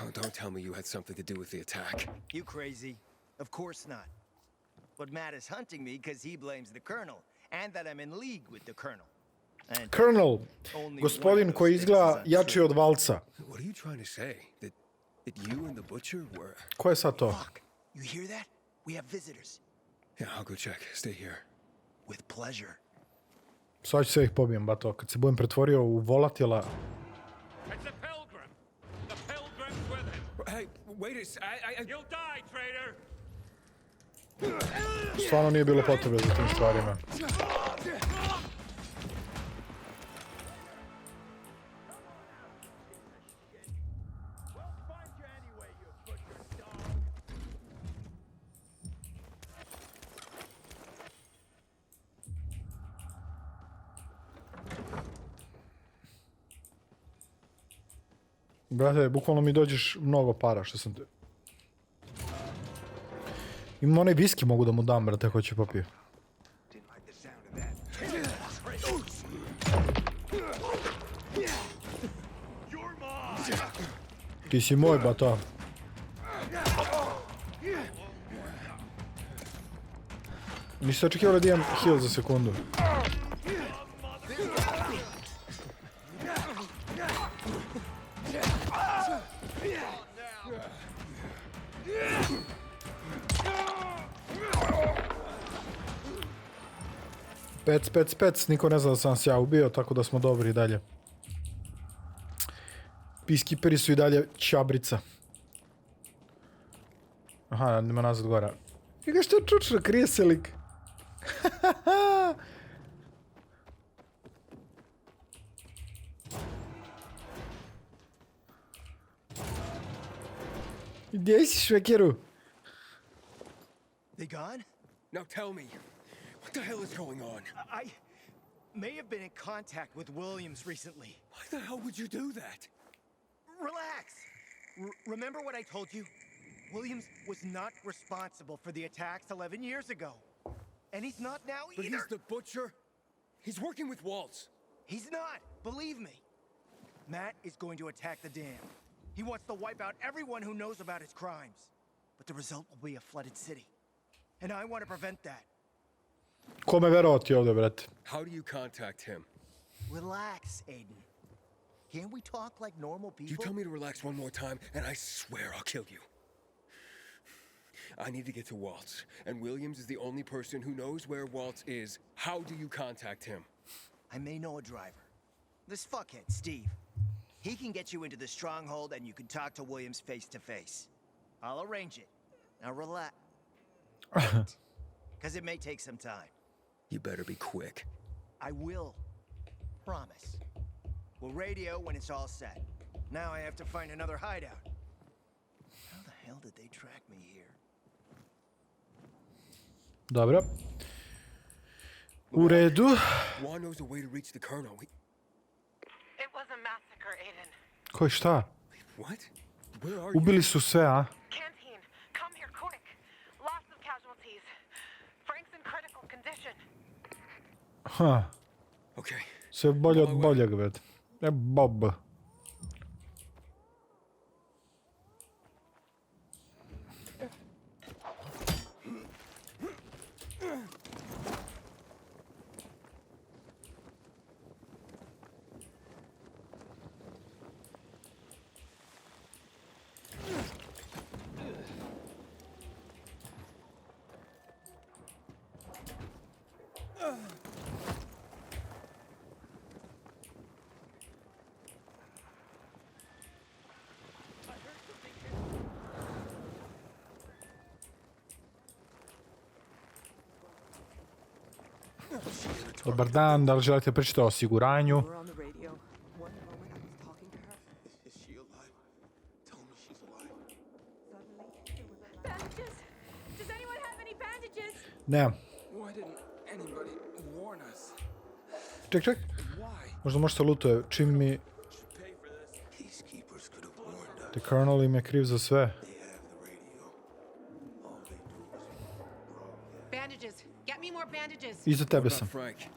Oh, don't tell me you had something to do with the attack. You crazy? Of course not. But Matt is hunting me because he blames the Colonel, and that I'm in league with the Colonel. And Colonel, gospodin koji izgleda jači od valca. What are you trying to say? That you and the butcher were... Ko je sad to? Fuck, you hear that? We have visitors. Yeah, I'll go check. Stay here. With pleasure. Sad ću sve ih pobijem, bato. Kad se budem pretvorio u volatila... It's a pilgrim. The pilgrim's with him. Hey, wait a sec. You'll die, traitor. Stvarno nije bilo potrebe za tim stvarima. Brate, bukvalno mi dođeš mnogo para što sam te... Imam onaj viski mogu da mu dam, brate, hoće popio. Ti si moj, bato. Nisam očekivao da imam heal za sekundu. Pec, niko ne zna da sam se ja ubio, tako da smo dobri i dalje. Peacekeeperi su i dalje čabrica. Aha, nema nazad gora. I ga što čučno, krije se lik. Gdje si, švekeru? They gone? Now tell me, what the hell is going on? I may have been in contact with Williams recently. Why the hell would you do that? Relax. Remember what I told you? Williams was not responsible for the attacks 11 years ago. And he's not now either. But he's the butcher. He's working with Waltz. He's not, believe me. Matt is going to attack the dam. He wants to wipe out everyone who knows about his crimes. But the result will be a flooded city. And I want to prevent that. Kome verovati ovdje, brate? How do you contact him? Relax, Aiden. Can't we talk like normal people? You tell me to relax one more time, and I swear I'll kill you. I need to get to Waltz, and Williams is the only person who knows where Waltz is. How do you contact him? I may know a driver. This fuckhead, Steve. He can get you into the stronghold, and you can talk to Williams face to face. I'll arrange it. Now relax. Because it may take some time. You better be quick. I will. Promise. We'll radio when it's all set. Now I have to find another hideout. How the hell did they track me here? Dobro. U redu. Juan knows a way to reach the colonel. It was a massacre, Aiden. Koji šta? What? Where are you? Ubili su sve, a? Canteen, come here quick. Lots of casualties. Frank's in critical condition. Ha. Okay. Sve bolje od boljeg, brate. Bob. Dobar dan, da li želite pričati o osiguranju? We're on the radio. One moment I was talking to her. Is she alive? Tell me she's alive. Bandages! Does anyone have any bandages? Nemam. Why didn't anybody warn us? Ček. Why? Možda možete lutuje. Čim mi... Pay for this. Peacekeepers could have warned us. The Colonel im je kriv za sve. They have the radio. All they do is broadcast. Bandages. Get me more bandages. Iza tebe What sam. about Frank?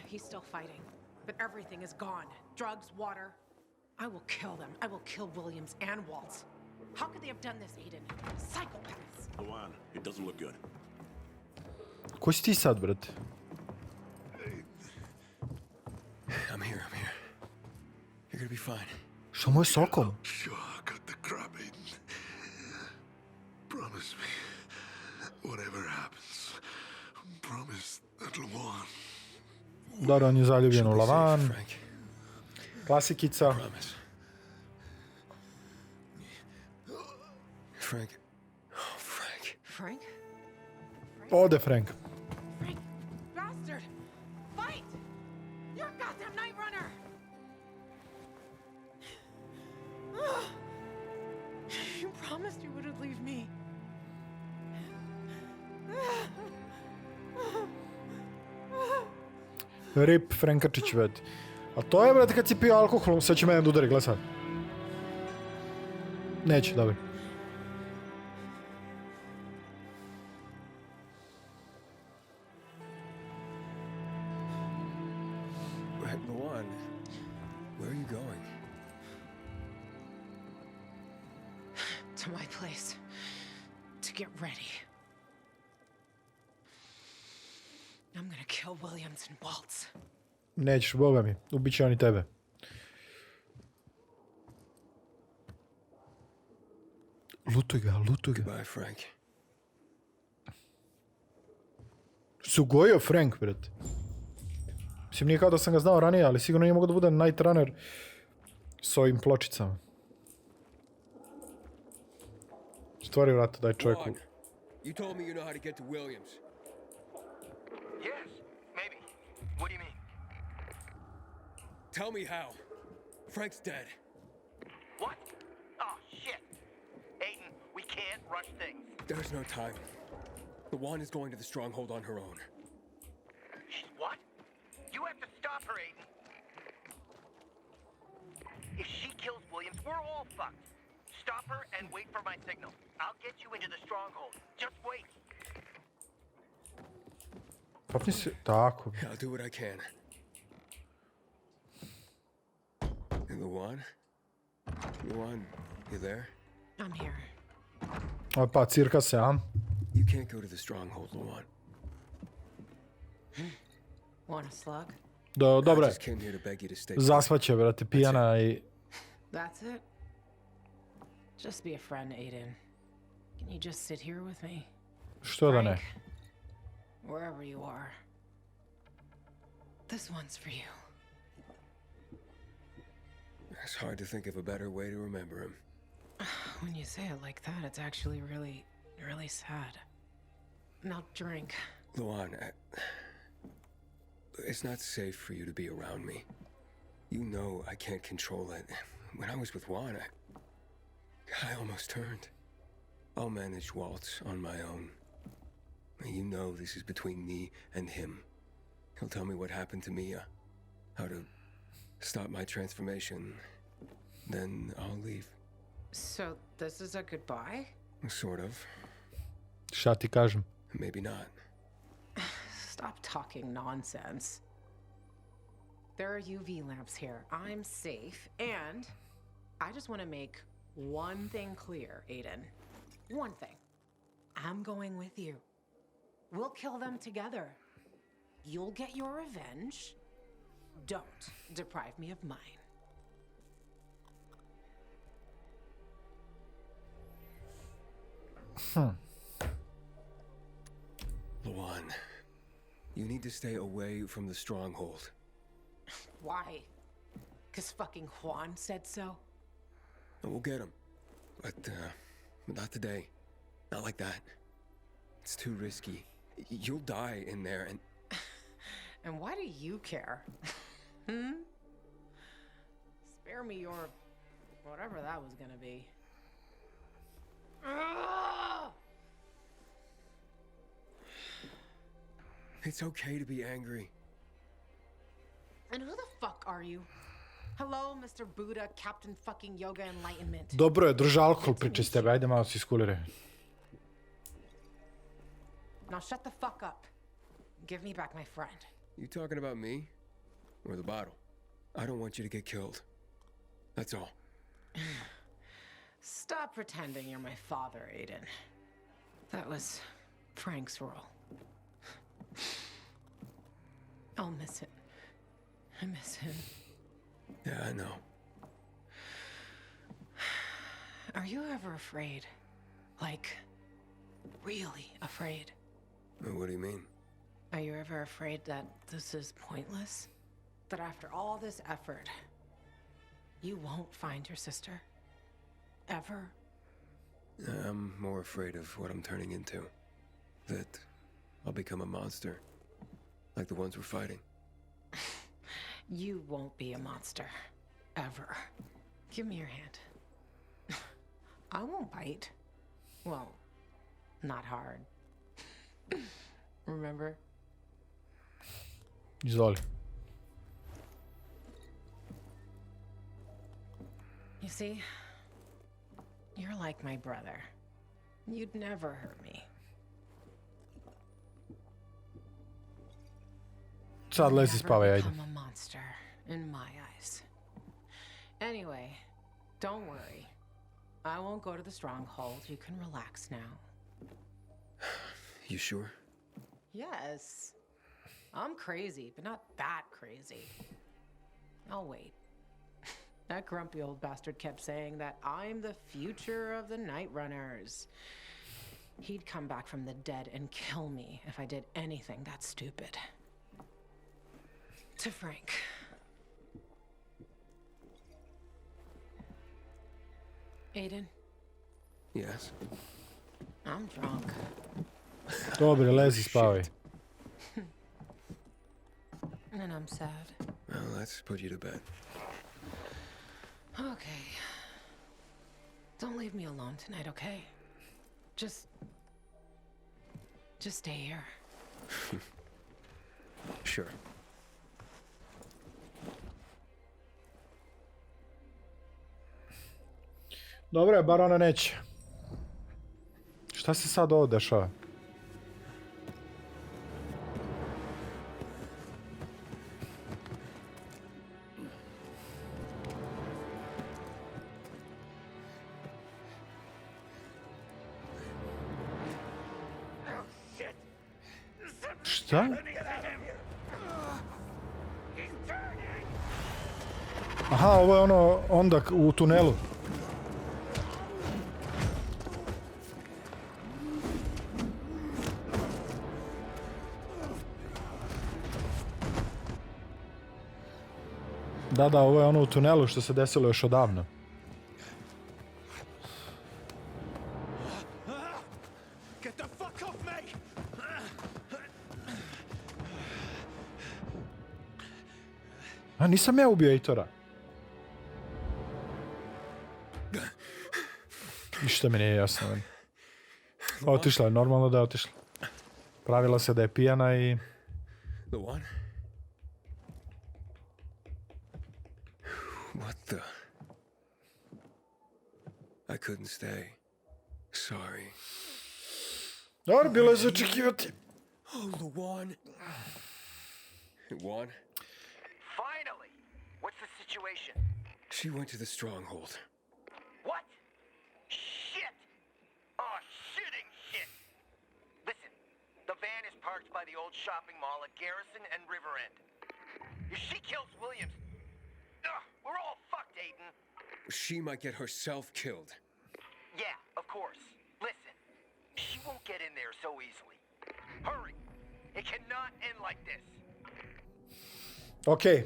He's still fighting, but everything is gone. Drugs, water. I will kill them. I will kill Williams and Waltz. How could they have done this, Aiden? Psychopaths. Luan, it doesn't look good. Ko si ti sad, brate? I'm here. You're gonna be fine. Što mu je s okom? Sure, I got the crap, Aiden. Promise me, whatever happens, promise that Luan. Dobro, on je zaljubljen u She'll be safe, Lavan. Frank. Klasikica. Promise. Frank. Oh, Frank. Frank? Ode Frank. Frank, bastard! Fight! You're a goddamn night runner! You promised you wouldn't leave me. Rip Frankačić, brate. A to je, brate, kad si pio alkoholom, sad će mene da udari, gledaj sad. Neće, dobro. Luan, where are you going? To my place. To get ready. I'm gonna kill Williams and Waltz. Nećeš, boga mi. Ubit će oni tebe. Lutuj ga. Goodbye, Frank. Sugojio Frank, brate. Mislim, nije kao da sam ga znao ranije, ali sigurno nije mogao da bude night runner s ovim pločicama. Stvori vrata, daj čovjeku. Juan, you told me you know how to get to Williams. Yes, maybe. What do you mean? Tell me how. Frank's dead. What? Oh, shit. Aiden, we can't rush things. There's no time. Luan is going to the stronghold on her own. What? You have to stop her, Aiden. If she kills Williams, we're all fucked. Stop her and wait for my signal. I'll get you into the stronghold. Just wait. Popni se, tako. I'll do what I can. And Luan? Luan, you there? I'm here. Opa, cirka se, a? You can't go to the stronghold, Luan. Want a slug? Dobre. I just came here to beg you to stay. Zasvaće, brate, pijana i... That's it? Just be a friend, Aiden. Can you just sit here with me? Što da ne? Frank, wherever you are. This one's for you. It's hard to think of a better way to remember him. When you say it like that, it's actually really sad. Now drink. Luan, it's not safe for you to be around me. You know I can't control it. When I was with Juan, I almost turned. I'll manage Waltz on my own. You know this is between me and him. He'll tell me what happened to Mia, how to stop my transformation. Then I'll leave. So this is a goodbye? Sort of. Šta ti kažem? Maybe not. Stop talking nonsense. There are UV lamps here. I'm safe, and I just want to make one thing clear, Aiden. One thing. I'm going with you. We'll kill them together. You'll get your revenge. Don't deprive me of mine. Luan, you need to stay away from the stronghold. Why? 'Cause fucking Juan said so? We'll get him. But not today. Not like that. It's too risky. You'll die in there and... And why do you care? Spare me your... whatever that was gonna be. It's okay to be angry. And who the fuck are you? Hello, Mr. Buddha, Captain fucking Yoga Enlightenment. Dobro je, drži alkohol priče s tebe, ajde malo si iskuliraj. Now shut the fuck up. Give me back my friend. You talking about me? Or the bottle? I don't want you to get killed. That's all. Stop pretending you're my father, Aiden. That was Frank's role. I'll miss it. I miss him. Yeah, I know. Are you ever afraid? Like, really afraid? What do you mean? Are you ever afraid that this is pointless? That after all this effort, you won't find your sister? Ever? I'm more afraid of what I'm turning into. That I'll become a monster. Like the ones we're fighting. You won't be a monster. Ever. Give me your hand. I won't bite. Well, not hard. Remember? Izvoli. You see? You're like my brother. You'd never hurt me. Sad lezi spavaj, ajde. Become a monster in my eyes. Anyway, don't worry. I won't go to the stronghold. You can relax now. You sure? Yes. I'm crazy, but not that crazy. I'll wait. That grumpy old bastard kept saying that I'm the future of the Night Runners. He'd come back from the dead and kill me if I did anything that stupid. To Frank. Aiden? Yes. I'm drunk. Dobre, lezi spavaj. And I'm sad. Well, let's put you to bed. Okay. Don't leave me alone tonight, okay? Just stay here. Sure. Dobro je, bar ona neće. Šta se sad ovo dešava? Šta? Aha, ovo je ono onda u tunelu. Da, ovo je ono u tunelu što se desilo još odavno. A nisam ja ubio Eitora. Ništa mi nije jasno. Otišla je, normalno da je otišla. Pravila se da je pijana i... What the? I couldn't stay. Sorry. Dobro, bilo je za očekivati. Oh, Luan. Luan? Finally! What's the situation? She went to the stronghold. What? Shit! Oh, shitting shit! Listen, the van is parked by the old shopping mall at Garrison and River End. If she kills Williams, we're all fucked, Aiden. She might get herself killed. Yeah, of course. Listen, she won't get in there so easily. Hurry! It cannot end like this. Okej.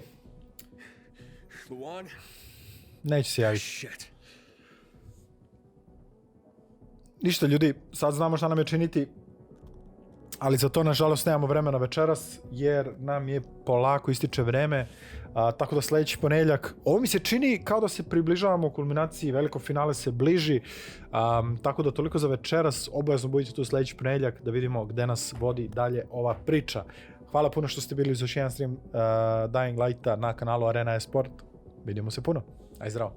Luan? Neće se javiti. Shit. Ništa ljudi, sad znamo šta nam je činiti, ali za to nažalost nemamo vremena večeras, jer nam je polako ističe vreme, tako da sledeći ponedjeljak, ovo mi se čini kao da se približavamo kulminaciji, veliko finale se bliži, tako da toliko za večeras, obavezno budite tu sledeći ponedjeljak da vidimo gde nas vodi dalje ova priča. Hvala puno što ste bili uz još jedan stream Dying Lighta na kanalu Arena Esport, vidimo se puno, aj zdravo.